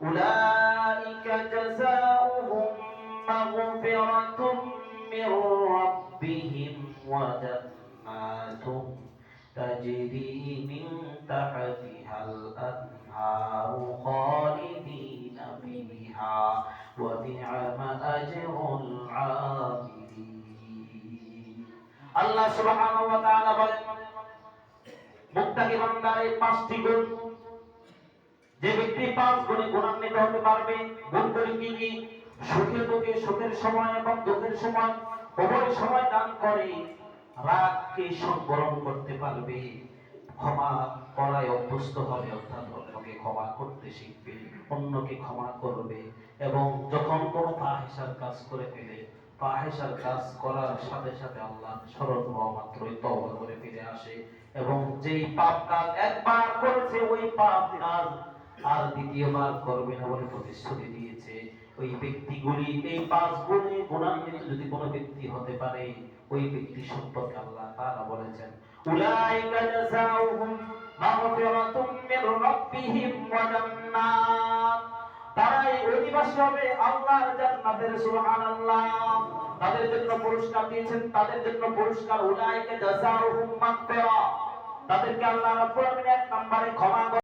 উলাইকা জাযাউহুম মাগফিরাতুম মির রাব্বিহিম ওয়া জান্নাতুম তাজরি মিন তাহতিহাল আনহারু খালিদিনা ফিহা ওয়া নি'মা আজরুল আমিলিন। আল্লাহ সুবহানাহু ওয়া তাআলা বলেন, মুত্তাকি বান্দার এই 5টি গুণ, যে ব্যক্তি 5 গুণে গুণান্বিত হতে পারবে। গুণগুলি কি কি? সুখে দুঃখে, সুখের সময় এবং দুঃখের সময় উভয় সময় দান করে, রাগকে সংবরণ করতে পারবে, ক্ষমা করায় অভ্যস্ত হবে, অর্থাৎ অন্যকে ক্ষমা করতে শিখবে, অন্যকে ক্ষমা করবে, এবং যখন কোনো ফাহিশার কাজ করে ফেলে, ফাহিশার কাজ করার সাথে সাথে আল্লাহ স্মরণ হওয়া মাত্রই তওবা করে ফিরে আসে, এবং যেই পাপ কাজ একবার করেছে ওই পাপ কাজ আর দ্বিতীয়বার করবে না বলে প্রতিশ্রুতি দিয়েছে। ওই ব্যক্তিগুলি এই 5 গুণে গুণান্বিত যদি কোনো ব্যক্তি হতে পারে, ওই ব্যক্তি সম্পর্কে আল্লাহ তাআলা বলেছেন, উলাইকা জাযাউহুম মাগফিরাতুম মির রাব্বিহিম ওয়া জান্নাত, তারাই অধিবাসী হবে আল্লাহর জান্নাতের। সুবহানাল্লাহ। তাদের জন্য পুরস্কার দিয়েছেন, তাদের জন্য পুরস্কার, উলাইকা জাযাউহুম মাগফিরা, তাদেরকে আল্লাহ রাব্বুল আলামিন 1 নম্বরে ক্ষমা